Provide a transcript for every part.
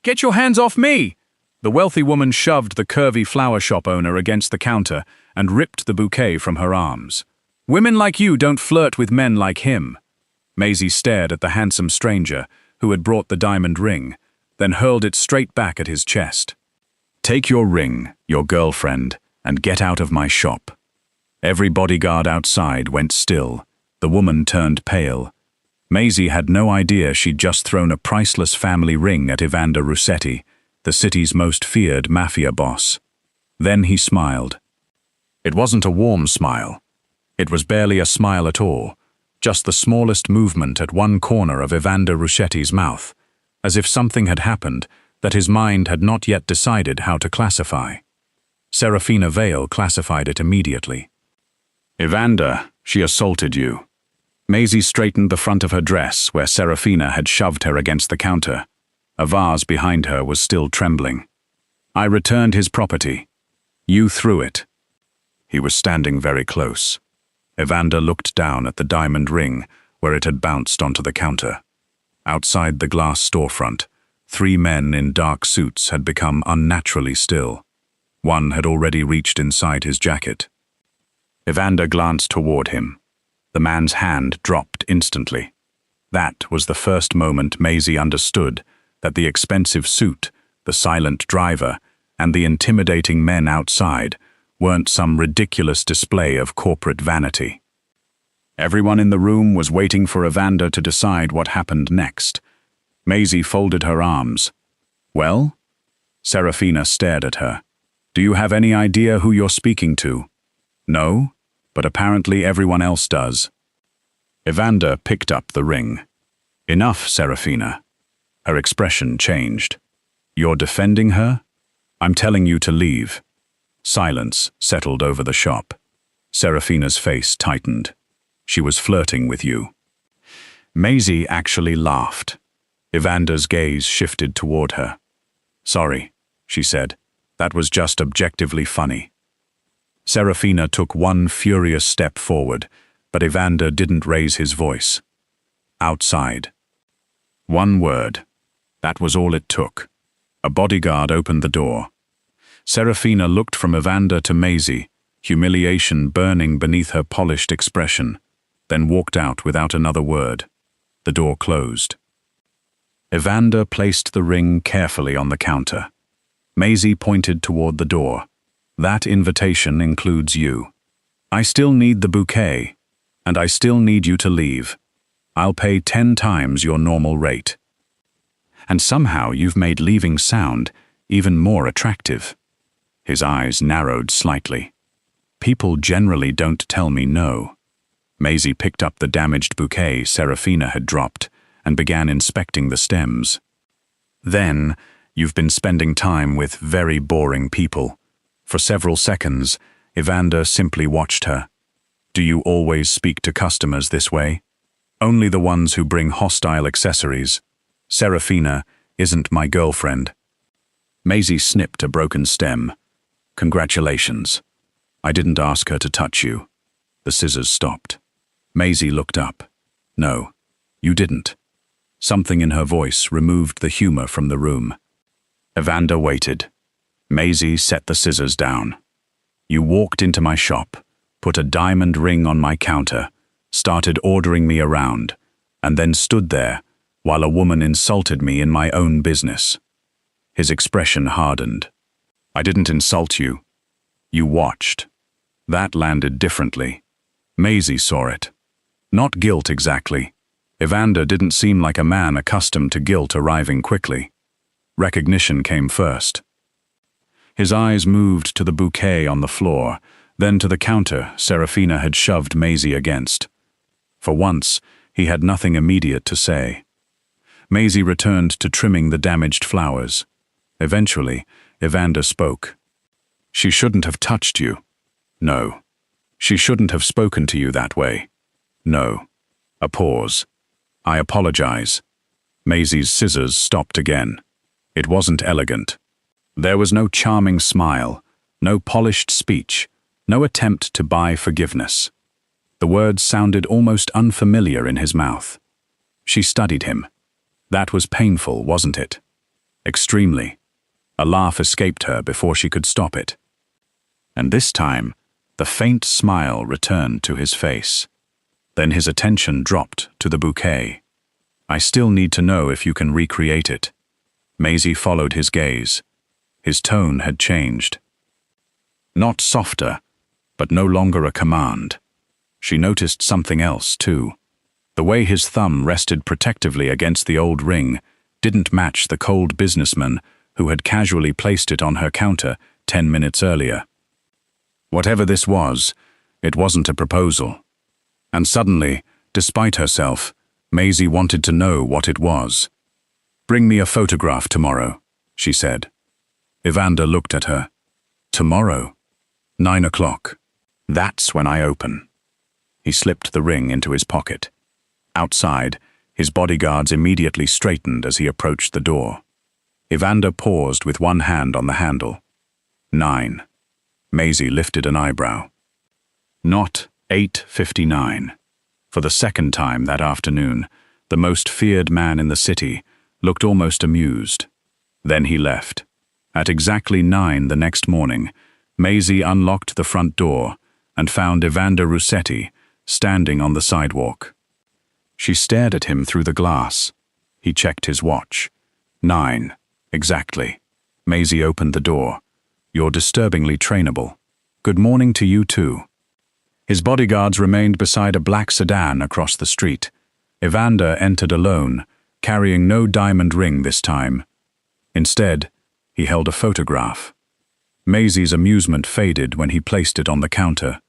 Get your hands off me! The wealthy woman shoved the curvy flower shop owner against the counter and ripped the bouquet from her arms. Women like you don't flirt with men like him. Maisie stared at the handsome stranger who had brought the diamond ring, then hurled it straight back at his chest. Take your ring, your girlfriend, and get out of my shop. Every bodyguard outside went still. The woman turned pale. Maisie had no idea she'd just thrown a priceless family ring at Evander Russetti, the city's most feared mafia boss. Then he smiled. It wasn't a warm smile. It was barely a smile at all, just the smallest movement at one corner of Evander Russetti's mouth, as if something had happened that his mind had not yet decided how to classify. Serafina Vale classified it immediately. Evander, she assaulted you. Maisie straightened the front of her dress where Serafina had shoved her against the counter. A vase behind her was still trembling. I returned his property. You threw it. He was standing very close. Evander looked down at the diamond ring where it had bounced onto the counter. Outside the glass storefront, 3 men in dark suits had become unnaturally still. One had already reached inside his jacket. Evander glanced toward him. The man's hand dropped instantly. That was the first moment Maisie understood that the expensive suit, the silent driver, and the intimidating men outside weren't some ridiculous display of corporate vanity. Everyone in the room was waiting for Evander to decide what happened next. Maisie folded her arms. Well? Serafina stared at her. Do you have any idea who you're speaking to? No, but apparently everyone else does. Evander picked up the ring. Enough, Serafina. Her expression changed. You're defending her? I'm telling you to leave. Silence settled over the shop. Serafina's face tightened. She was flirting with you. Maisie actually laughed. Evander's gaze shifted toward her. Sorry, she said. That was just objectively funny. Serafina took one furious step forward, but Evander didn't raise his voice. Outside. One word. That was all it took. A bodyguard opened the door. Serafina looked from Evander to Maisie, humiliation burning beneath her polished expression, then walked out without another word. The door closed. Evander placed the ring carefully on the counter. Maisie pointed toward the door. That invitation includes you. I still need the bouquet, and I still need you to leave. I'll pay 10 times your normal rate. And somehow you've made leaving sound even more attractive. His eyes narrowed slightly. People generally don't tell me no. Maisie picked up the damaged bouquet Serafina had dropped and began inspecting the stems. Then, you've been spending time with very boring people. For several seconds, Evander simply watched her. Do you always speak to customers this way? Only the ones who bring hostile accessories. Serafina isn't my girlfriend. Maisie snipped a broken stem. Congratulations. I didn't ask her to touch you. The scissors stopped. Maisie looked up. No, you didn't. Something in her voice removed the humor from the room. Evander waited. Maisie set the scissors down. You walked into my shop, put a diamond ring on my counter, started ordering me around, and then stood there while a woman insulted me in my own business. His expression hardened. I didn't insult you. You watched. That landed differently. Maisie saw it. Not guilt exactly. Evander didn't seem like a man accustomed to guilt arriving quickly. Recognition came first. His eyes moved to the bouquet on the floor, then to the counter Serafina had shoved Maisie against. For once, he had nothing immediate to say. Maisie returned to trimming the damaged flowers. Eventually, Evander spoke. She shouldn't have touched you. No. She shouldn't have spoken to you that way. No. A pause. I apologize. Maisie's scissors stopped again. It wasn't elegant. There was no charming smile, no polished speech, no attempt to buy forgiveness. The words sounded almost unfamiliar in his mouth. She studied him. That was painful, wasn't it? Extremely. A laugh escaped her before she could stop it. And this time, the faint smile returned to his face. Then his attention dropped to the bouquet. I still need to know if you can recreate it. Maisie followed his gaze. His tone had changed. Not softer, but no longer a command. She noticed something else, too. The way his thumb rested protectively against the old ring didn't match the cold businessman who had casually placed it on her counter 10 minutes earlier. Whatever this was, it wasn't a proposal. And suddenly, despite herself, Maisie wanted to know what it was. "Bring me a photograph tomorrow," she said. Evander looked at her. "Tomorrow? 9 o'clock. That's when I open." He slipped the ring into his pocket. Outside, his bodyguards immediately straightened as he approached the door. Evander paused with one hand on the handle. 9. Maisie lifted an eyebrow. Not 8:59. For the second time that afternoon, the most feared man in the city looked almost amused. Then he left. At exactly 9 the next morning, Maisie unlocked the front door and found Evander Russetti standing on the sidewalk. She stared at him through the glass. He checked his watch. 9. Exactly. Maisie opened the door. "You're disturbingly trainable. Good morning to you too." His bodyguards remained beside a black sedan across the street. Evander entered alone, carrying no diamond ring this time. Instead, he held a photograph. Maisie's amusement faded when he placed it on the counter.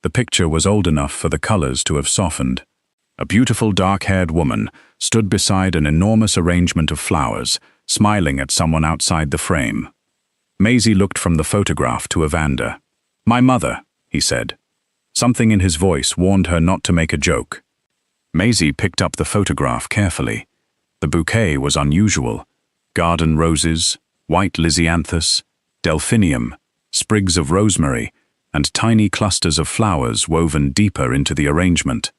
The picture was old enough for the colors to have softened. A beautiful dark-haired woman stood beside an enormous arrangement of flowers, smiling at someone outside the frame. Maisie looked from the photograph to Evander. "My mother," he said. Something in his voice warned her not to make a joke. Maisie picked up the photograph carefully. The bouquet was unusual. Garden roses, white lisianthus, delphinium, sprigs of rosemary, and tiny clusters of flowers woven deeper into the arrangement.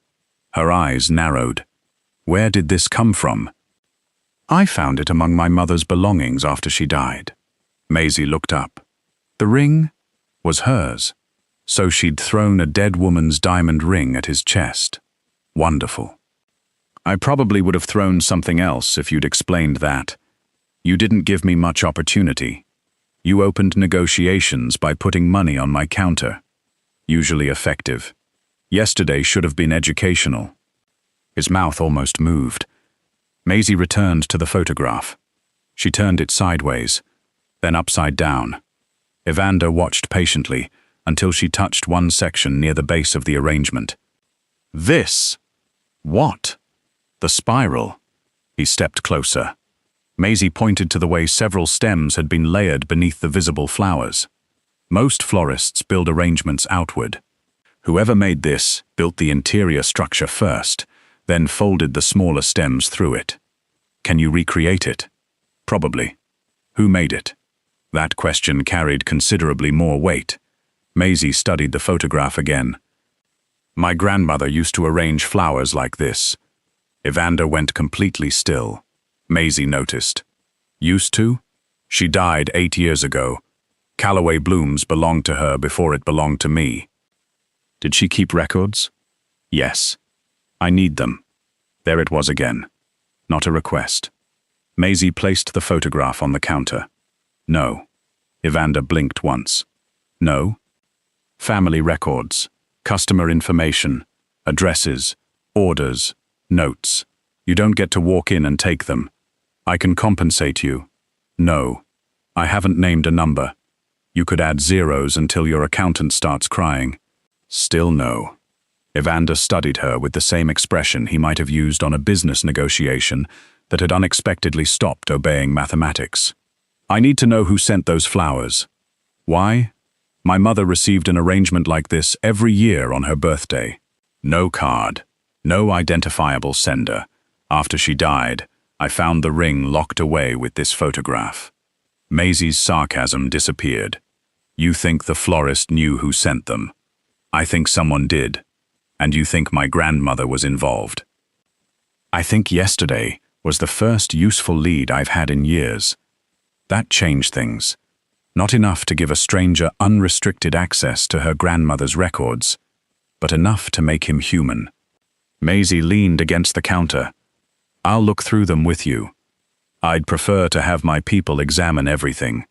Her eyes narrowed. Where did this come from? "I found it among my mother's belongings after she died." Maisie looked up. The ring was hers. So she'd thrown a dead woman's diamond ring at his chest. Wonderful. "I probably would have thrown something else if you'd explained that. You didn't give me much opportunity. You opened negotiations by putting money on my counter. Usually effective. Yesterday should have been educational." His mouth almost moved. Maisie returned to the photograph. She turned it sideways, then upside down. Evander watched patiently until she touched one section near the base of the arrangement. "This? What?" "The spiral." He stepped closer. Maisie pointed to the way several stems had been layered beneath the visible flowers. Most florists build arrangements outward. Whoever made this built the interior structure first, then folded the smaller stems through it. Can you recreate it? Probably. Who made it? That question carried considerably more weight. Maisie studied the photograph again. "My grandmother used to arrange flowers like this." Evander went completely still. Maisie noticed. "Used to? She died 8 years ago. Callaway blooms belonged to her before it belonged to me." "Did she keep records?" "Yes. I need them." There it was again. Not a request. Maisie placed the photograph on the counter. "No." Evander blinked once. "No?" "Family records, customer information, addresses, orders, notes. You don't get to walk in and take them. I can compensate you." "No. I haven't named a number. You could add zeros until your accountant starts crying." Still no. Evander studied her with the same expression he might have used on a business negotiation that had unexpectedly stopped obeying mathematics. "I need to know who sent those flowers." "Why?" "My mother received an arrangement like this every year on her birthday. No card, no identifiable sender. After she died, I found the ring locked away with this photograph." Maisie's sarcasm disappeared. "You think the florist knew who sent them. I think someone did. And you think my grandmother was involved." "I think yesterday was the first useful lead I've had in years." That changed things. Not enough to give a stranger unrestricted access to her grandmother's records, but enough to make him human. Maisie leaned against the counter. "I'll look through them with you. I'd prefer to have my people examine everything.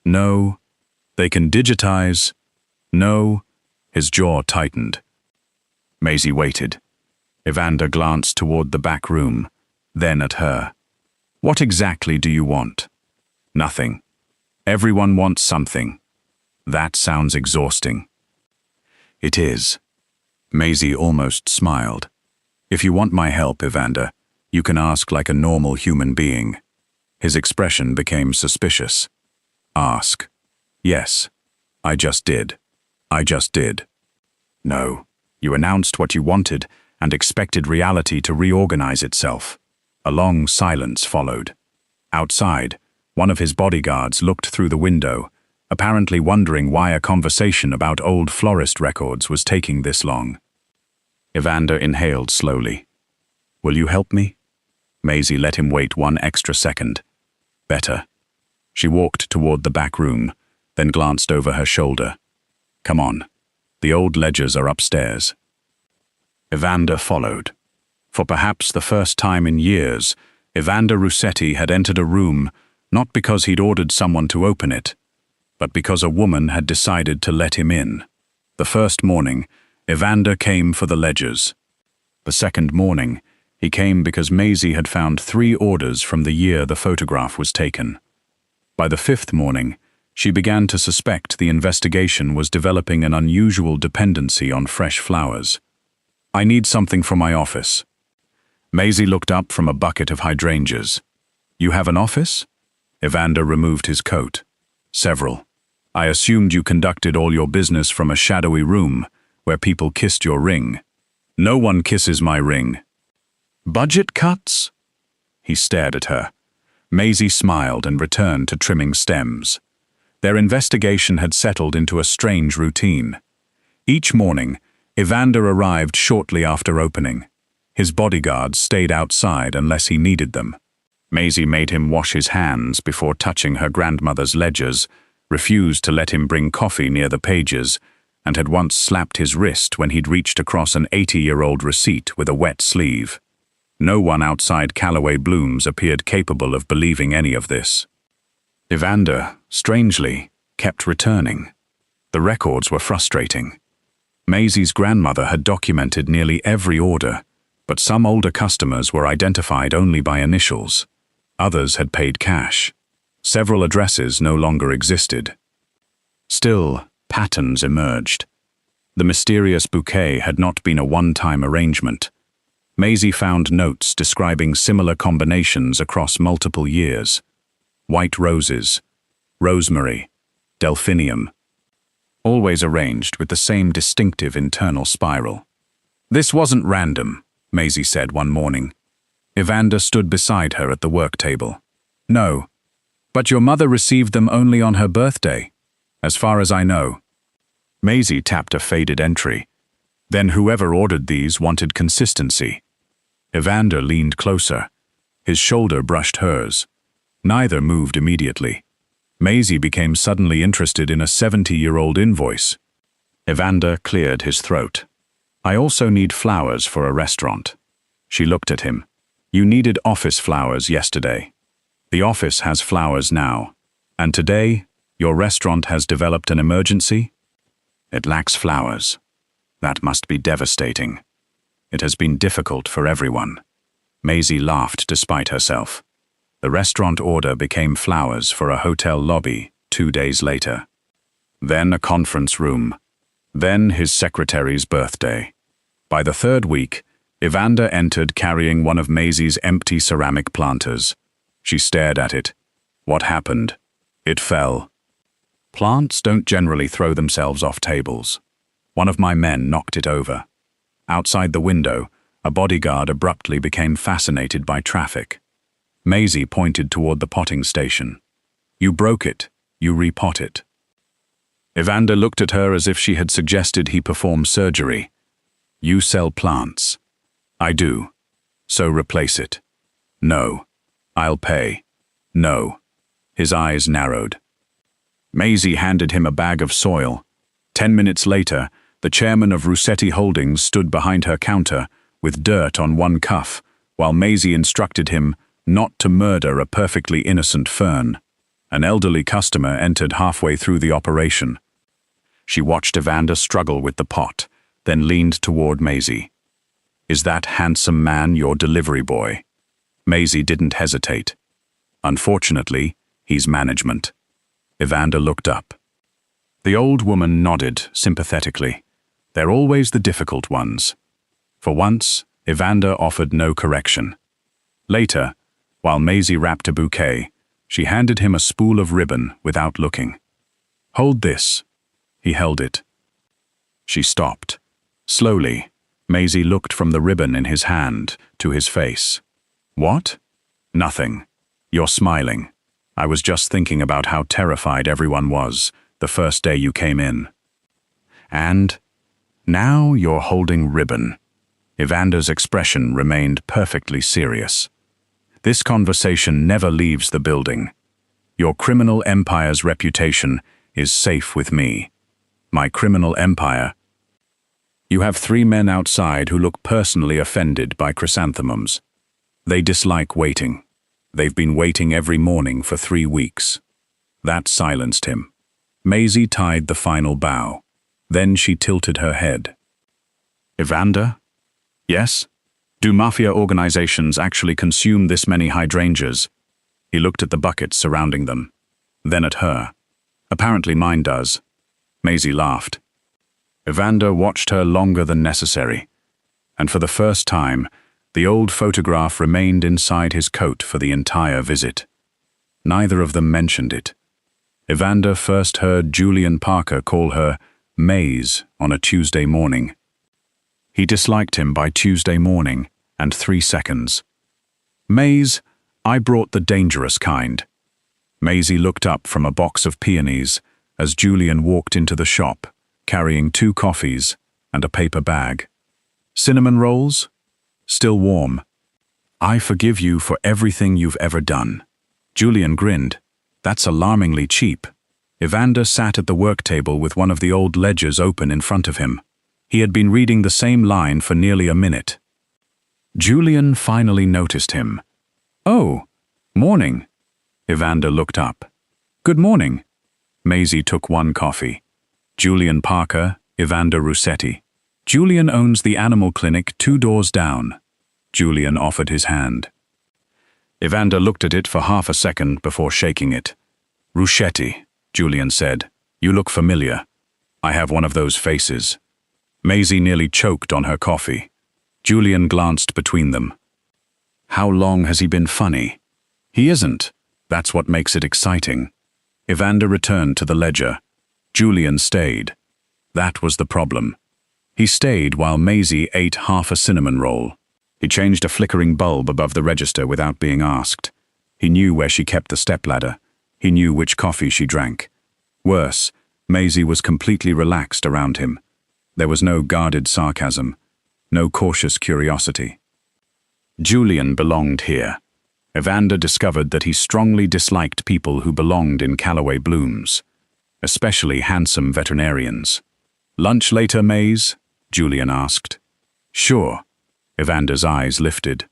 No, they can digitize. No." His jaw tightened. Maisie waited. Evander glanced toward the back room, then at her. "What exactly do you want?" "Nothing. Everyone wants something." "That sounds exhausting." "It is." Maisie almost smiled. "If you want my help, Evander, you can ask like a normal human being." His expression became suspicious. "Ask." "Yes. I just did. I just did." "No. You announced what you wanted and expected reality to reorganize itself." A long silence followed. Outside, one of his bodyguards looked through the window, apparently wondering why a conversation about old florist records was taking this long. Evander inhaled slowly. "Will you help me?" Maisie let him wait one extra second. "Better." She walked toward the back room, then glanced over her shoulder. "Come on. The old ledgers are upstairs." Evander followed. For perhaps the first time in years, Evander Russetti had entered a room not because he'd ordered someone to open it, but because a woman had decided to let him in. The first morning, Evander came for the ledgers. The second morning, he came because Maisie had found 3 orders from the year the photograph was taken. By the 5th morning, she began to suspect the investigation was developing an unusual dependency on fresh flowers. "I need something from my office." Maisie looked up from a bucket of hydrangeas. "You have an office?" Evander removed his coat. "Several. I assumed you conducted all your business from a shadowy room where people kissed your ring." "No one kisses my ring." "Budget cuts?" He stared at her. Maisie smiled and returned to trimming stems. Their investigation had settled into a strange routine. Each morning, Evander arrived shortly after opening. His bodyguards stayed outside unless he needed them. Maisie made him wash his hands before touching her grandmother's ledgers, refused to let him bring coffee near the pages, and had once slapped his wrist when he'd reached across an 80-year-old receipt with a wet sleeve. No one outside Callaway Blooms appeared capable of believing any of this. Evander, strangely, kept returning. The records were frustrating. Maisie's grandmother had documented nearly every order, but some older customers were identified only by initials. Others had paid cash. Several addresses no longer existed. Still, patterns emerged. The mysterious bouquet had not been a one-time arrangement. Maisie found notes describing similar combinations across multiple years. White roses, rosemary, delphinium, always arranged with the same distinctive internal spiral. "This wasn't random," Maisie said one morning. Evander stood beside her at the work table. "No, but your mother received them only on her birthday, as far as I know." Maisie tapped a faded entry. "Then whoever ordered these wanted consistency." Evander leaned closer. His shoulder brushed hers. Neither moved immediately. Maisie became suddenly interested in a 70-year-old invoice. Evander cleared his throat. "I also need flowers for a restaurant." She looked at him. "You needed office flowers yesterday. The office has flowers now. And today, your restaurant has developed an emergency?" "It lacks flowers. That must be devastating. It has been difficult for everyone." Maisie laughed despite herself. The restaurant order became flowers for a hotel lobby 2 days later. Then a conference room. Then his secretary's birthday. By the 3rd week, Evander entered carrying one of Maisie's empty ceramic planters. She stared at it. What happened? It fell. Plants don't generally throw themselves off tables. One of my men knocked it over. Outside the window, a bodyguard abruptly became fascinated by traffic. Maisie pointed toward the potting station. "You broke it. You repot it." Evander looked at her as if she had suggested he perform surgery. "You sell plants." "I do. So replace it." "No. I'll pay." "No." His eyes narrowed. Maisie handed him a bag of soil. 10 minutes later, the chairman of Russetti Holdings stood behind her counter with dirt on one cuff, while Maisie instructed him not to murder a perfectly innocent fern. An elderly customer entered halfway through the operation. She watched Evander struggle with the pot, then leaned toward Maisie. "Is that handsome man your delivery boy?" Maisie didn't hesitate. "Unfortunately, he's management." Evander looked up. The old woman nodded sympathetically. "They're always the difficult ones." For once, Evander offered no correction. Later, while Maisie wrapped a bouquet, she handed him a spool of ribbon without looking. "Hold this." He held it. She stopped. Slowly, Maisie looked from the ribbon in his hand to his face. "What?" "Nothing. You're smiling. I was just thinking about how terrified everyone was the first day you came in. And now you're holding ribbon." Evander's expression remained perfectly serious. "This conversation never leaves the building. Your criminal empire's reputation is safe with me. My criminal empire. You have 3 men outside who look personally offended by chrysanthemums. They dislike waiting. They've been waiting every morning for 3 weeks. That silenced him. Maisie tied the final bow. Then she tilted her head. "Evander?" "Yes? Do mafia organizations actually consume this many hydrangeas?" He looked at the buckets surrounding them, then at her. "Apparently mine does." Maisie laughed. Evander watched her longer than necessary, and for the first time, the old photograph remained inside his coat for the entire visit. Neither of them mentioned it. Evander first heard Julian Parker call her Maze on a Tuesday morning. He disliked him by Tuesday morning and 3 seconds. "Maze, I brought the dangerous kind." Maisie looked up from a box of peonies as Julian walked into the shop, carrying 2 coffees and a paper bag. "Cinnamon rolls? Still warm. I forgive you for everything you've ever done." Julian grinned. "That's alarmingly cheap." Evander sat at the work table with one of the old ledgers open in front of him. He had been reading the same line for nearly a minute. Julian finally noticed him. "Oh, morning." Evander looked up. "Good morning." Maisie took 1 coffee. Julian Parker, Evander Russetti. "Julian owns the animal clinic 2 doors down." Julian offered his hand. Evander looked at it for half a second before shaking it. "Russetti," Julian said. "You look familiar. I have one of those faces." Maisie nearly choked on her coffee. Julian glanced between them. "How long has he been funny?" "He isn't. That's what makes it exciting." Evander returned to the ledger. Julian stayed. That was the problem. He stayed while Maisie ate half a cinnamon roll. He changed a flickering bulb above the register without being asked. He knew where she kept the stepladder. He knew which coffee she drank. Worse, Maisie was completely relaxed around him. There was no guarded sarcasm, no cautious curiosity. Julian belonged here. Evander discovered that he strongly disliked people who belonged in Callaway Blooms, especially handsome veterinarians. "Lunch later, Maze?" Julian asked. "Sure." Evander's eyes lifted.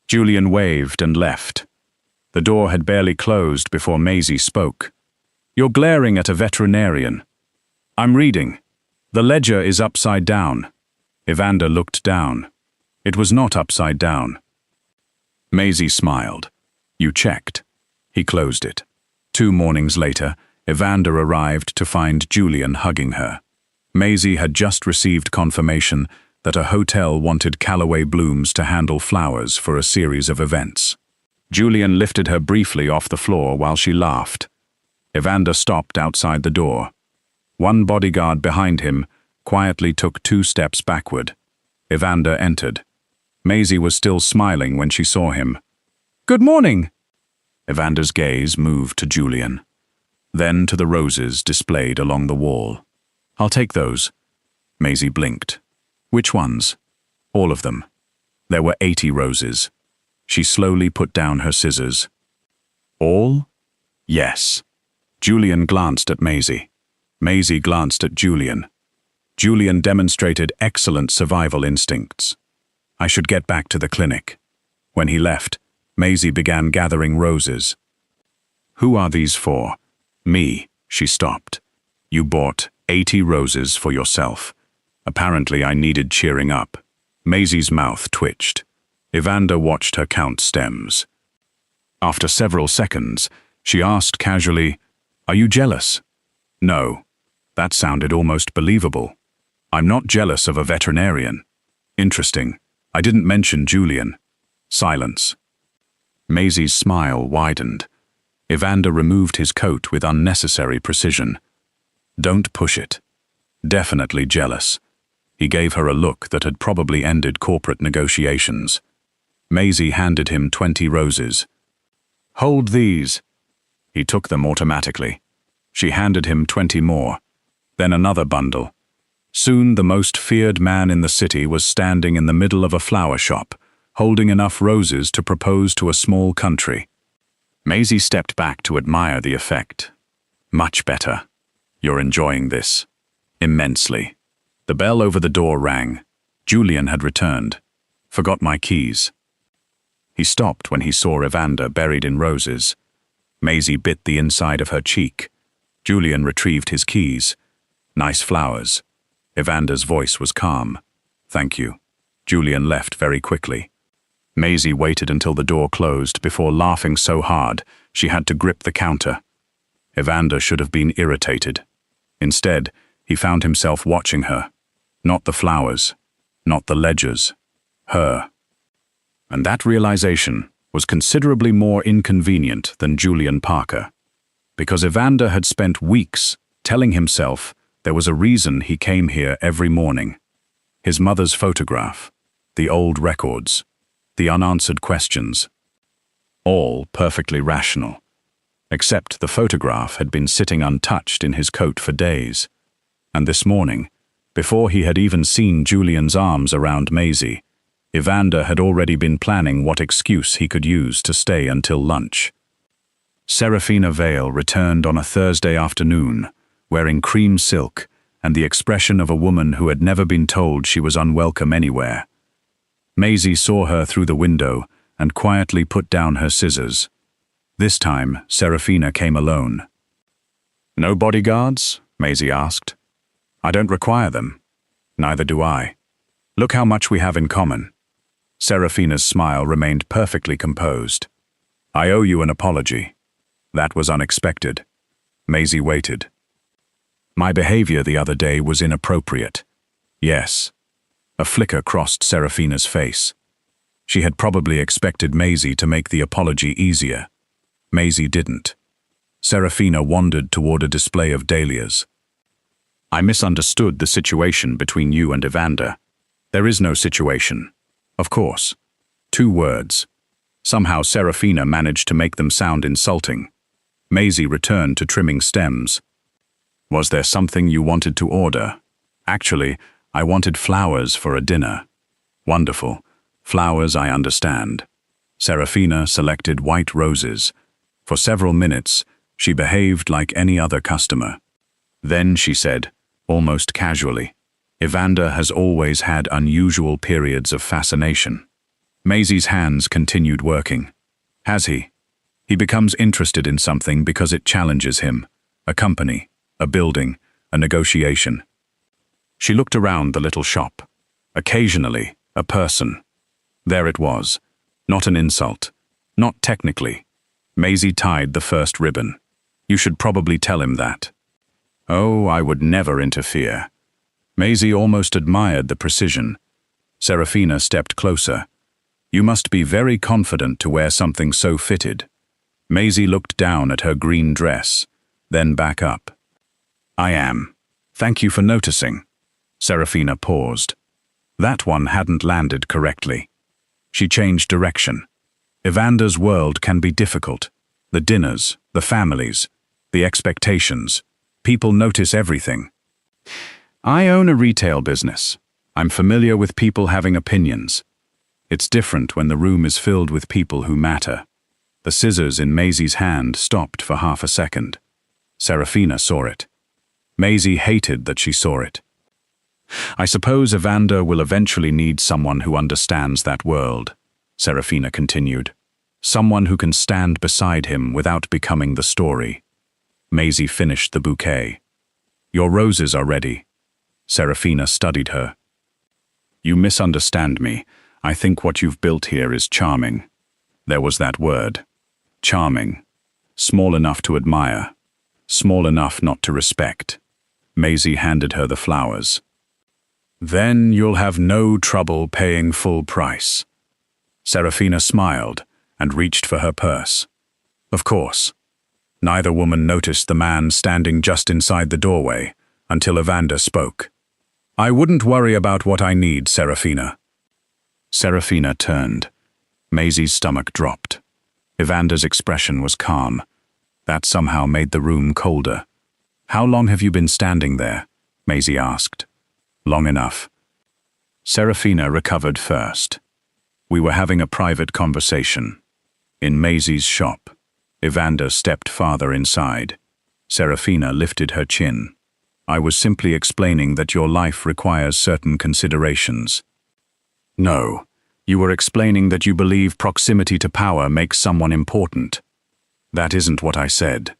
Julian waved and left. The door had barely closed before Maisie spoke. "You're glaring at a veterinarian." "I'm reading. The ledger is upside down." Evander looked down. It was not upside down. Maisie smiled. "You checked." He closed it. 2 mornings later, Evander arrived to find Julian hugging her. Maisie had just received confirmation that a hotel wanted Callaway Blooms to handle flowers for a series of events. Julian lifted her briefly off the floor while she laughed. Evander stopped outside the door. 1 bodyguard behind him quietly took 2 steps backward. Evander entered. Maisie was still smiling when she saw him. "Good morning." Evander's gaze moved to Julian, then to the roses displayed along the wall. "I'll take those." Maisie blinked. "Which ones?" "All of them." There were 80 roses. She slowly put down her scissors. "All?" Yes. Julian glanced at Maisie. Maisie glanced at Julian. Julian demonstrated excellent survival instincts. I should get back to the clinic. When he left, Maisie began gathering roses. Who are these for? Me, she stopped. You bought 80 roses for yourself. Apparently I needed cheering up. Maisie's mouth twitched. Evander watched her count stems. After several seconds, she asked casually, "Are you jealous?" No. That sounded almost believable. I'm not jealous of a veterinarian. Interesting. I didn't mention Julian. Silence. Maisie's smile widened. Evander removed his coat with unnecessary precision. Don't push it. Definitely jealous. He gave her a look that had probably ended corporate negotiations. Maisie handed him 20 roses. Hold these. He took them automatically. She handed him 20 more. Then another bundle. Soon the most feared man in the city was standing in the middle of a flower shop, holding enough roses to propose to a small country. Maisie stepped back to admire the effect. Much better. You're enjoying this. Immensely. The bell over the door rang. Julian had returned. Forgot my keys. He stopped when he saw Evander buried in roses. Maisie bit the inside of her cheek. Julian retrieved his keys. Nice flowers. Evander's voice was calm. Thank you. Julian left very quickly. Maisie waited until the door closed before laughing so hard she had to grip the counter. Evander should have been irritated. Instead, he found himself watching her. Not the flowers, not the ledgers, her. And that realization was considerably more inconvenient than Julian Parker, because Evander had spent weeks telling himself there was a reason he came here every morning. His mother's photograph, the old records, the unanswered questions. All perfectly rational, except the photograph had been sitting untouched in his coat for days. And this morning, before he had even seen Julian's arms around Maisie, Evander had already been planning what excuse he could use to stay until lunch. Serafina Vale returned on a Thursday afternoon, wearing cream silk and the expression of a woman who had never been told she was unwelcome anywhere. Maisie saw her through the window and quietly put down her scissors. This time, Serafina came alone. No bodyguards? Maisie asked. I don't require them. Neither do I. Look how much we have in common. Serafina's smile remained perfectly composed. I owe you an apology. That was unexpected. Maisie waited. My behavior the other day was inappropriate. Yes. A flicker crossed Serafina's face. She had probably expected Maisie to make the apology easier. Maisie didn't. Serafina wandered toward a display of dahlias. I misunderstood the situation between you and Evander. There is no situation. Of course. 2 words. Somehow Serafina managed to make them sound insulting. Maisie returned to trimming stems. Was there something you wanted to order? Actually, I wanted flowers for a dinner. Wonderful. Flowers, I understand. Serafina selected white roses. For several minutes, she behaved like any other customer. Then she said, almost casually, Evander has always had unusual periods of fascination. Maisie's hands continued working. Has he? He becomes interested in something because it challenges him. A company, a building, a negotiation. She looked around the little shop. Occasionally, a person. There it was. Not an insult. Not technically. Maisie tied the first ribbon. You should probably tell him that. Oh, I would never interfere. Maisie almost admired the precision. Serafina stepped closer. You must be very confident to wear something so fitted. Maisie looked down at her green dress, then back up. I am. Thank you for noticing. Serafina paused. That one hadn't landed correctly. She changed direction. Evander's world can be difficult. The dinners, the families, the expectations. People notice everything. I own a retail business. I'm familiar with people having opinions. It's different when the room is filled with people who matter. The scissors in Maisie's hand stopped for half a second. Serafina saw it. Maisie hated that she saw it. I suppose Evander will eventually need someone who understands that world, Serafina continued. Someone who can stand beside him without becoming the story. Maisie finished the bouquet. Your roses are ready. Serafina studied her. You misunderstand me. I think what you've built here is charming. There was that word. Charming. Small enough to admire. Small enough not to respect. Maisie handed her the flowers. Then you'll have no trouble paying full price. Serafina smiled and reached for her purse. Of course. Neither woman noticed the man standing just inside the doorway until Evander spoke. I wouldn't worry about what I need, Serafina. Serafina turned. Maisie's stomach dropped. Evander's expression was calm. That somehow made the room colder. How long have you been standing there? Maisie asked. Long enough. Serafina recovered first. We were having a private conversation. In Maisie's shop. Evander stepped farther inside. Serafina lifted her chin. I was simply explaining that your life requires certain considerations. No, you were explaining that you believe proximity to power makes someone important. That isn't what I said.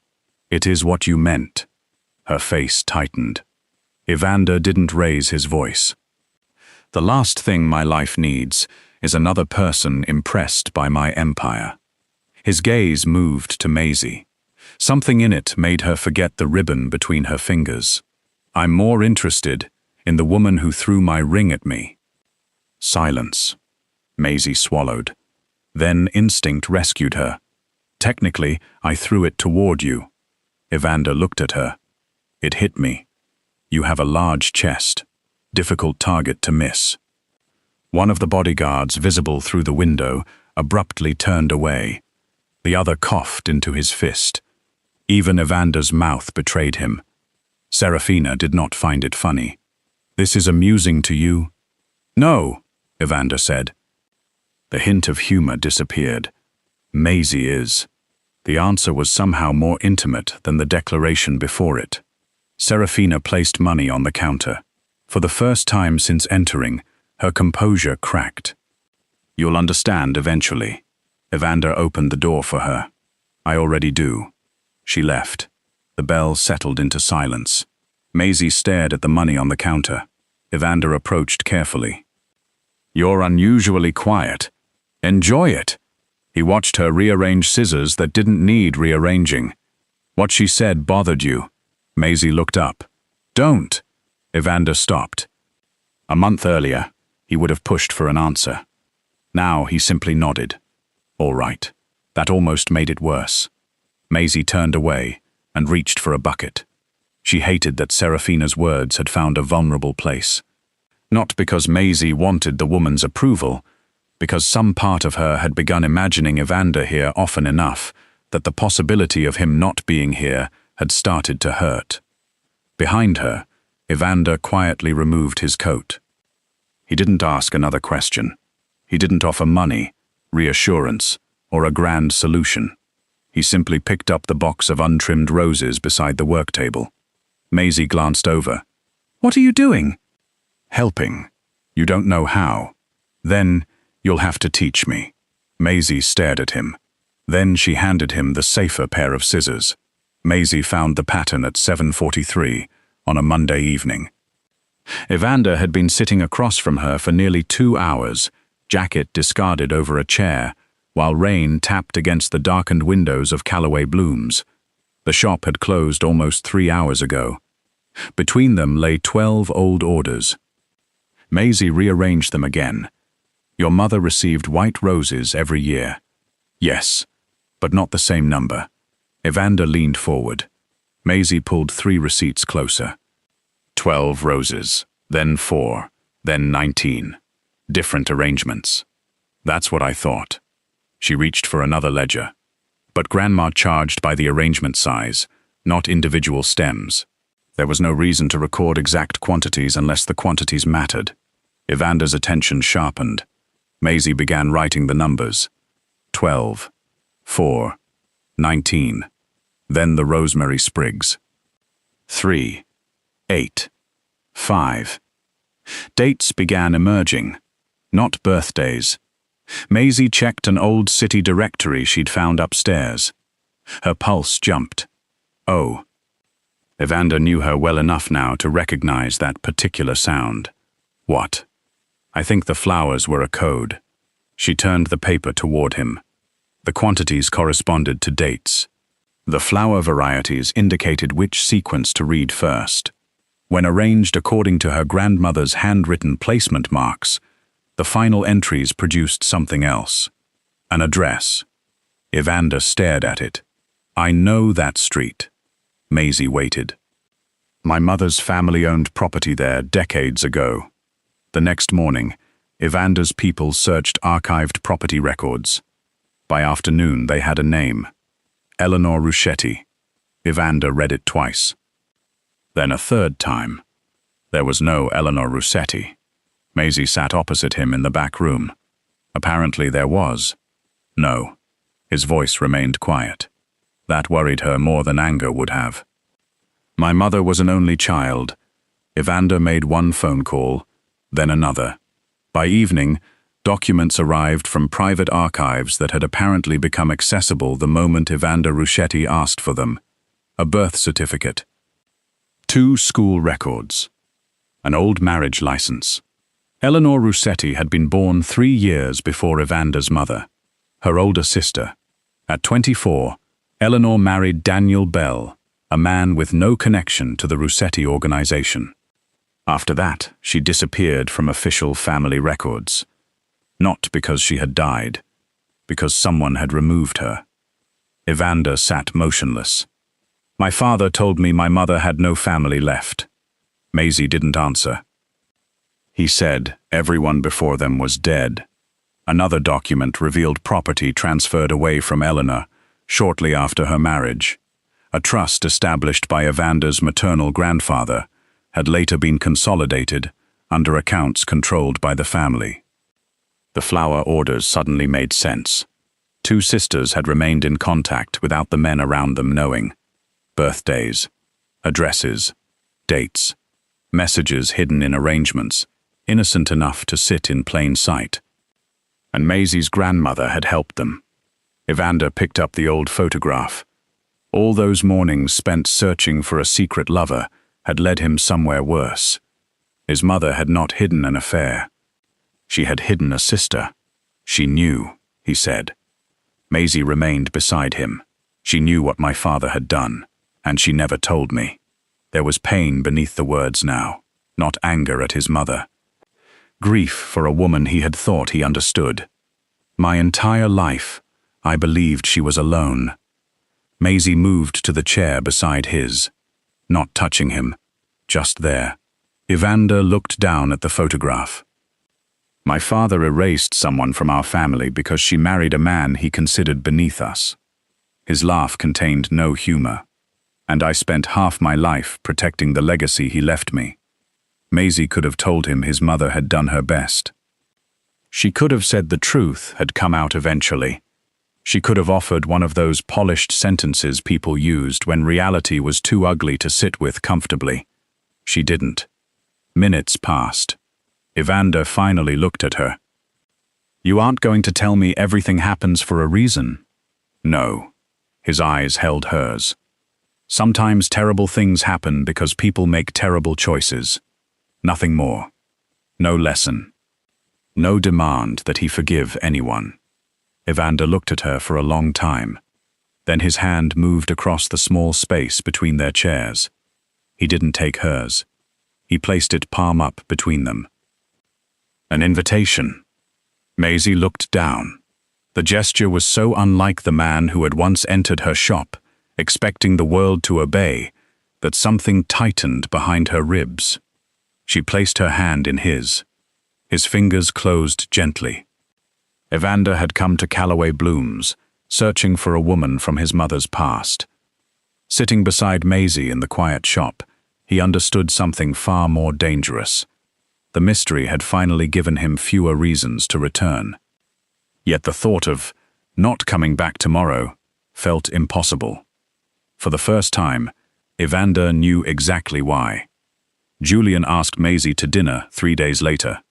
It is what you meant. Her face tightened. Evander didn't raise his voice. The last thing my life needs is another person impressed by my empire. His gaze moved to Maisie. Something in it made her forget the ribbon between her fingers. I'm more interested in the woman who threw my ring at me. Silence. Maisie swallowed. Then instinct rescued her. Technically, I threw it toward you. Evander looked at her. It hit me. You have a large chest. Difficult target to miss. One of the bodyguards, visible through the window, abruptly turned away. The other coughed into his fist. Even Evander's mouth betrayed him. Serafina did not find it funny. This is amusing to you? No, Evander said. The hint of humor disappeared. Maisie is. The answer was somehow more intimate than the declaration before it. Serafina placed money on the counter. For the first time since entering, her composure cracked. You'll understand eventually. Evander opened the door for her. I already do. She left. The bell settled into silence. Maisie stared at the money on the counter. Evander approached carefully. You're unusually quiet. Enjoy it. He watched her rearrange scissors that didn't need rearranging. What she said bothered you. Maisie looked up. Don't. Evander stopped. A month earlier, he would have pushed for an answer. Now he simply nodded. All right. That almost made it worse. Maisie turned away and reached for a bucket. She hated that Serafina's words had found a vulnerable place. Not because Maisie wanted the woman's approval, because some part of her had begun imagining Evander here often enough that the possibility of him not being here had started to hurt. Behind her, Evander quietly removed his coat. He didn't ask another question. He didn't offer money, reassurance, or a grand solution. He simply picked up the box of untrimmed roses beside the work table. Maisie glanced over. What are you doing? Helping. You don't know how. Then you'll have to teach me. Maisie stared at him. Then she handed him the safer pair of scissors. Maisie found the pattern at 7:43 on a Monday evening. Evander had been sitting across from her for nearly 2 hours, jacket discarded over a chair, while rain tapped against the darkened windows of Callaway Blooms. The shop had closed almost 3 hours ago. Between them lay 12 old orders. Maisie rearranged them again. Your mother received white roses every year. Yes, but not the same number. Evander leaned forward. Maisie pulled 3 receipts closer. 12 roses, then 4, then 19. Different arrangements. That's what I thought. She reached for another ledger. But Grandma charged by the arrangement size, not individual stems. There was no reason to record exact quantities unless the quantities mattered. Evander's attention sharpened. Maisie began writing the numbers. 12, 4, 19. Then the rosemary sprigs. 3, 8, 5. Dates began emerging, not birthdays. Maisie checked an old city directory she'd found upstairs. Her pulse jumped. Oh. Evander knew her well enough now to recognize that particular sound. What? I think the flowers were a code. She turned the paper toward him. The quantities corresponded to dates. The flower varieties indicated which sequence to read first. When arranged according to her grandmother's handwritten placement marks, the final entries produced something else. An address. Evander stared at it. I know that street. Maisie waited. My mother's family owned property there decades ago. The next morning, Evander's people searched archived property records. By afternoon, they had a name. Eleanor Ruscetti. Evander read it twice. Then a third time. There was no Eleanor Ruscetti. Maisie sat opposite him in the back room. Apparently there was. No. His voice remained quiet. That worried her more than anger would have. My mother was an only child. Evander made one phone call, then another. By evening, documents arrived from private archives that had apparently become accessible the moment Evander Ruscetti asked for them. A birth certificate. 2 school records. An old marriage license. Eleanor Ruscetti had been born 3 years before Evander's mother, her older sister. At 24, Eleanor married Daniel Bell, a man with no connection to the Ruscetti organization. After that, she disappeared from official family records. Not because she had died, because someone had removed her. Evander sat motionless. My father told me my mother had no family left. Maisie didn't answer. He said everyone before them was dead. Another document revealed property transferred away from Eleanor shortly after her marriage. A trust established by Evander's maternal grandfather had later been consolidated under accounts controlled by the family. The flower orders suddenly made sense. 2 sisters had remained in contact without the men around them knowing. Birthdays, addresses, dates, messages hidden in arrangements, innocent enough to sit in plain sight. And Maisie's grandmother had helped them. Evander picked up the old photograph. All those mornings spent searching for a secret lover had led him somewhere worse. His mother had not hidden an affair. She had hidden a sister. She knew, he said. Maisie remained beside him. She knew what my father had done, and she never told me. There was pain beneath the words now, not anger at his mother. Grief for a woman he had thought he understood. My entire life, I believed she was alone. Maisie moved to the chair beside his, not touching him, just there. Evander looked down at the photograph. My father erased someone from our family because she married a man he considered beneath us. His laugh contained no humor, and I spent half my life protecting the legacy he left me. Maisie could have told him his mother had done her best. She could have said the truth had come out eventually. She could have offered one of those polished sentences people used when reality was too ugly to sit with comfortably. She didn't. Minutes passed. Evander finally looked at her. You aren't going to tell me everything happens for a reason? No. His eyes held hers. Sometimes terrible things happen because people make terrible choices. Nothing more. No lesson. No demand that he forgive anyone. Evander looked at her for a long time. Then his hand moved across the small space between their chairs. He didn't take hers. He placed it palm up between them. An invitation. Maisie looked down. The gesture was so unlike the man who had once entered her shop, expecting the world to obey, that something tightened behind her ribs. She placed her hand in his. His fingers closed gently. Evander had come to Callaway Blooms, searching for a woman from his mother's past. Sitting beside Maisie in the quiet shop, he understood something far more dangerous. The mystery had finally given him fewer reasons to return. Yet the thought of Not coming back tomorrow felt impossible. For the first time, Evander knew exactly why. Julian asked Maisie to dinner 3 days later.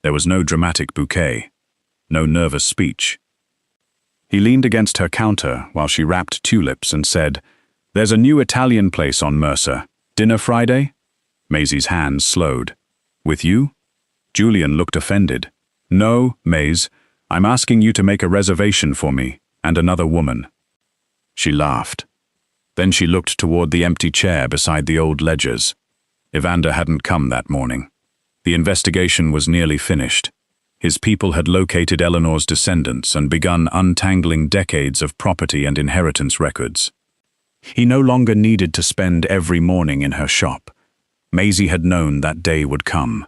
There was no dramatic bouquet, no nervous speech. He leaned against her counter while she wrapped tulips and said, "There's a new Italian place on Mercer. Dinner Friday?" Maisie's hands slowed. "With you?" Julian looked offended. "No, Maise, I'm asking you to make a reservation for me and another woman." She laughed. Then she looked toward the empty chair beside the old ledgers. Evander hadn't come that morning. The investigation was nearly finished. His people had located Eleanor's descendants and begun untangling decades of property and inheritance records. He no longer needed to spend every morning in her shop. Maisie had known that day would come.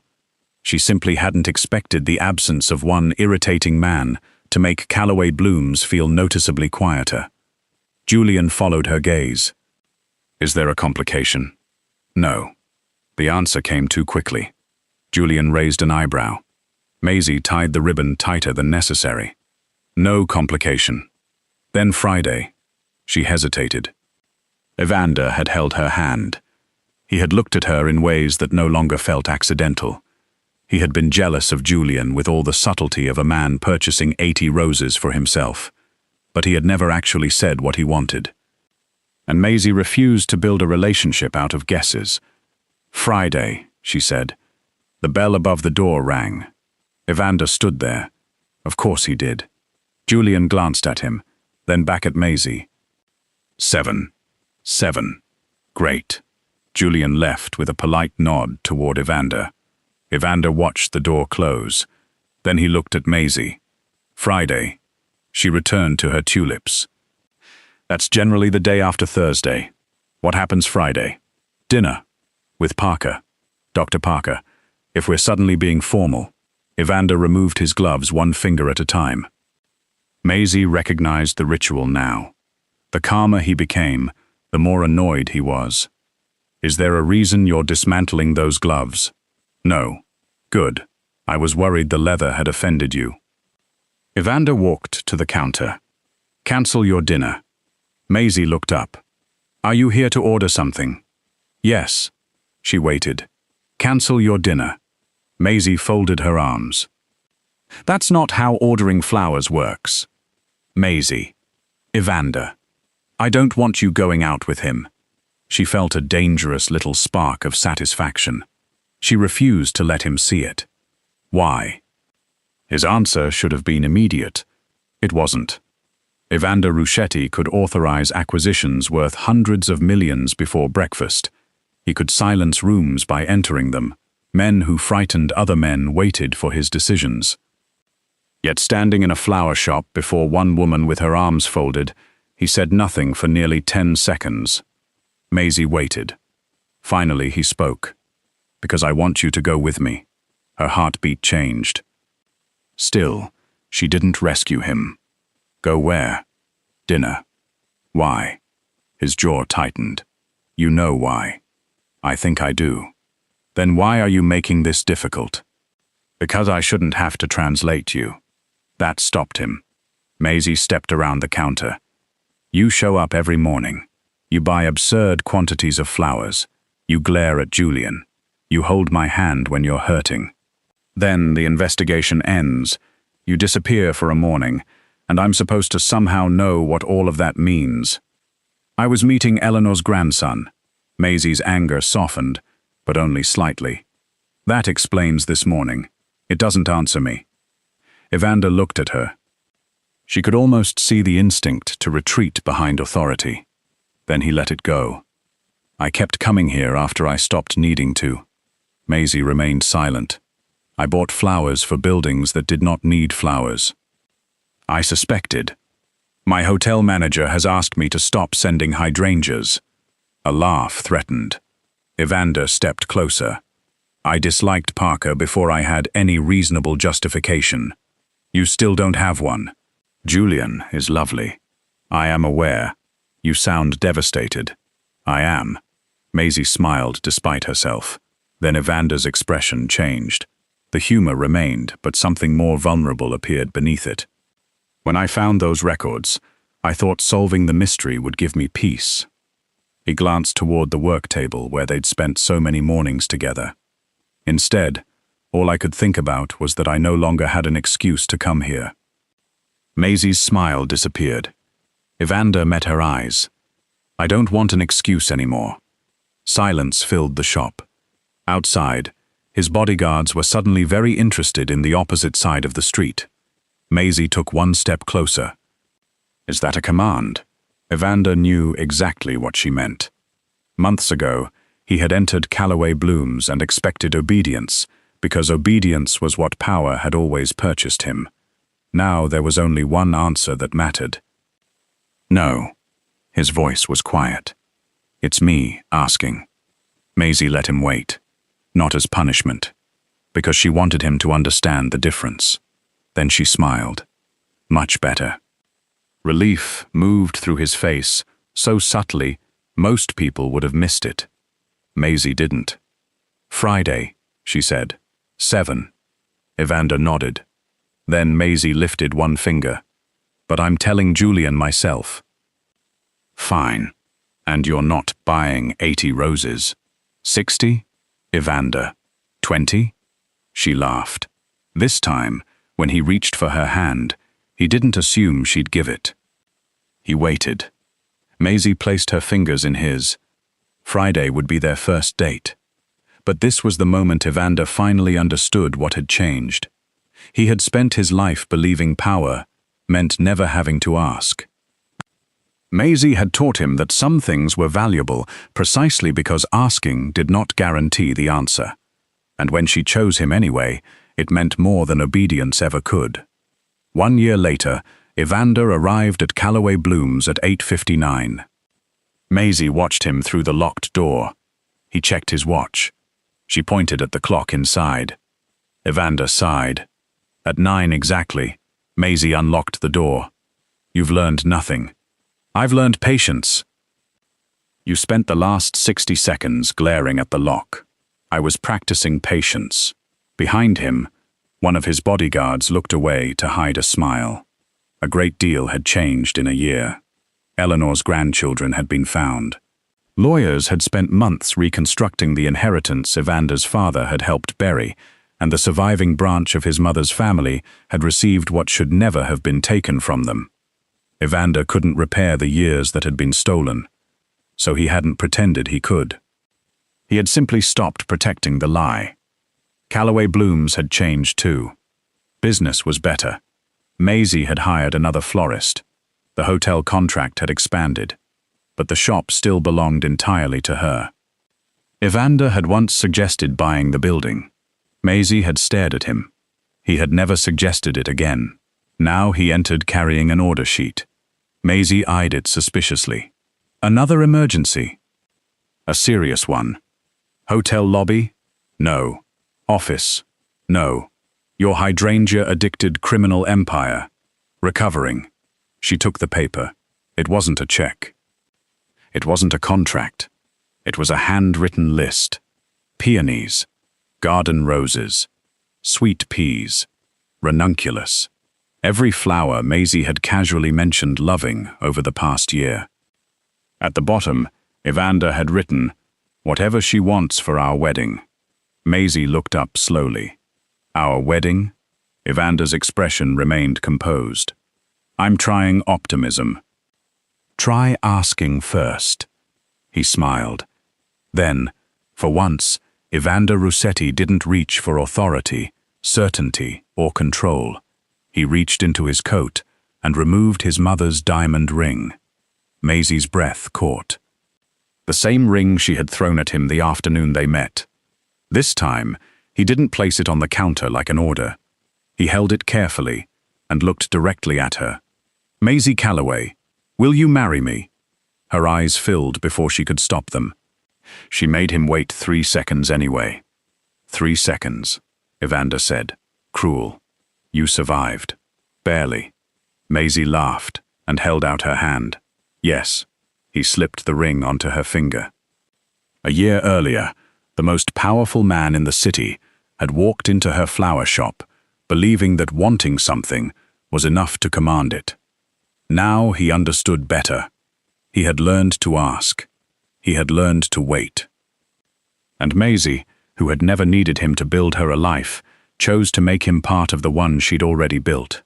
She simply hadn't expected the absence of one irritating man to make Callaway Blooms feel noticeably quieter. Julian followed her gaze. "Is there a complication?" "No." The answer came too quickly. Julian raised an eyebrow. Maisie tied the ribbon tighter than necessary. "No complication." Then Friday. She hesitated. Evander had held her hand. He had looked at her in ways that no longer felt accidental. He had been jealous of Julian with all the subtlety of a man purchasing 80 roses for himself, but he had never actually said what he wanted. And Maisie refused to build a relationship out of guesses. "Friday," she said. The bell above the door rang. Evander stood there. Of course he did. Julian glanced at him, then back at Maisie. 7. 7. Great. Julian left with a polite nod toward Evander. Evander watched the door close. Then he looked at Maisie. Friday. She returned to her tulips. "That's generally the day after Thursday. What happens Friday?" "Dinner. With Parker. Dr. Parker. If we're suddenly being formal." Evander removed his gloves 1 finger at a time. Maisie recognized the ritual now. The calmer he became, the more annoyed he was. "Is there a reason you're dismantling those gloves?" "No." "Good. I was worried the leather had offended you." Evander walked to the counter. "Cancel your dinner." Maisie looked up. "Are you here to order something?" "Yes." She waited. "Cancel your dinner." Maisie folded her arms. "That's not how ordering flowers works." "Maisie." "Evander. I don't want you going out with him." She felt a dangerous little spark of satisfaction. She refused to let him see it. "Why?" His answer should have been immediate. It wasn't. Evander Ruscetti could authorize acquisitions worth hundreds of millions before breakfast. He could silence rooms by entering them. Men who frightened other men waited for his decisions. Yet standing in a flower shop before one woman with her arms folded, he said nothing for nearly 10 seconds. Maisie waited. Finally he spoke. "Because I want you to go with me." Her heartbeat changed. Still, she didn't rescue him. "Go where?" "Dinner." "Why?" His jaw tightened. "You know why." "I think I do." "Then why are you making this difficult?" "Because I shouldn't have to translate you." That stopped him. Maisie stepped around the counter. "You show up every morning. You buy absurd quantities of flowers. You glare at Julian. You hold my hand when you're hurting. Then the investigation ends. You disappear for a morning, and I'm supposed to somehow know what all of that means." "I was meeting Eleanor's grandson." Maisie's anger softened, but only slightly. "That explains this morning. It doesn't answer me." Evander looked at her. She could almost see the instinct to retreat behind authority. Then he let it go. "I kept coming here after I stopped needing to." Maisie remained silent. "I bought flowers for buildings that did not need flowers." "I suspected. My hotel manager has asked me to stop sending hydrangeas." A laugh threatened. Evander stepped closer. "I disliked Parker before I had any reasonable justification. You still don't have one. Julian is lovely. I am aware. You sound devastated." "I am." Maisie smiled despite herself. Then Evander's expression changed. The humor remained, but something more vulnerable appeared beneath it. When I found those records, I thought solving the mystery would give me peace. He glanced toward the work table where they'd spent so many mornings together. Instead, all I could think about was that I no longer had an excuse to come here. Maisie's smile disappeared. Evander met her eyes. I don't want an excuse anymore. Silence filled the shop. Outside, his bodyguards were suddenly very interested in the opposite side of the street. Maisie took one step closer. Is that a command? Evander knew exactly what she meant. Months ago, he had entered Callaway Blooms and expected obedience, because obedience was what power had always purchased him. Now there was only one answer that mattered. No. His voice was quiet. It's me asking. Maisie let him wait. Not as punishment, because she wanted him to understand the difference. Then she smiled. Much better. Relief moved through his face, so subtly, most people would have missed it. Maisie didn't. Friday, she said. 7. Evander nodded. Then Maisie lifted one finger. But I'm telling Julian myself. Fine. And you're not buying 80 roses. 60? Evander. 20? She laughed. This time, when he reached for her hand, he didn't assume she'd give it. He waited. Maisie placed her fingers in his. Friday would be their first date. But this was the moment Evander finally understood what had changed. He had spent his life believing power meant never having to ask. Maisie had taught him that some things were valuable precisely because asking did not guarantee the answer. And when she chose him anyway, it meant more than obedience ever could. 1 year later, Evander arrived at Callaway Blooms at 8:59. Maisie watched him through the locked door. He checked his watch. She pointed at the clock inside. Evander sighed. At 9 exactly, Maisie unlocked the door. You've learned nothing. I've learned patience. You spent the last 60 seconds glaring at the lock. I was practicing patience. Behind him, one of his bodyguards looked away to hide a smile. A great deal had changed in a year. Eleanor's grandchildren had been found. Lawyers had spent months reconstructing the inheritance Evander's father had helped bury, and the surviving branch of his mother's family had received what should never have been taken from them. Evander couldn't repair the years that had been stolen, so he hadn't pretended he could. He had simply stopped protecting the lie. Callaway Blooms had changed too. Business was better. Maisie had hired another florist. The hotel contract had expanded, but the shop still belonged entirely to her. Evander had once suggested buying the building. Maisie had stared at him. He had never suggested it again. Now he entered carrying an order sheet. Maisie eyed it suspiciously. Another emergency. A serious one. Hotel lobby? No. Office? No. Your hydrangea-addicted criminal empire. Recovering. She took the paper. It wasn't a check. It wasn't a contract. It was a handwritten list. Peonies. Garden roses. Sweet peas. Ranunculus. Every flower Maisie had casually mentioned loving over the past year. At the bottom, Evander had written, "Whatever she wants for our wedding." Maisie looked up slowly. Our wedding? Evander's expression remained composed. I'm trying optimism. Try asking first. He smiled. Then, for once, Evander Rossetti didn't reach for authority, certainty, or control. He reached into his coat and removed his mother's diamond ring. Maisie's breath caught. The same ring she had thrown at him the afternoon they met. This time, he didn't place it on the counter like an order. He held it carefully and looked directly at her. Maisie Callaway, will you marry me? Her eyes filled before she could stop them. She made him wait 3 seconds anyway. 3 seconds, Evander said. Cruel. You survived. Barely. Maisie laughed and held out her hand. Yes. He slipped the ring onto her finger. A year earlier, the most powerful man in the city had walked into her flower shop, believing that wanting something was enough to command it. Now he understood better. He had learned to ask. He had learned to wait. And Maisie, who had never needed him to build her a life, chose to make him part of the one she'd already built.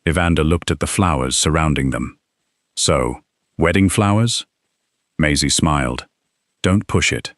Evander looked at the flowers surrounding them. So, wedding flowers? Maisie smiled. Don't push it.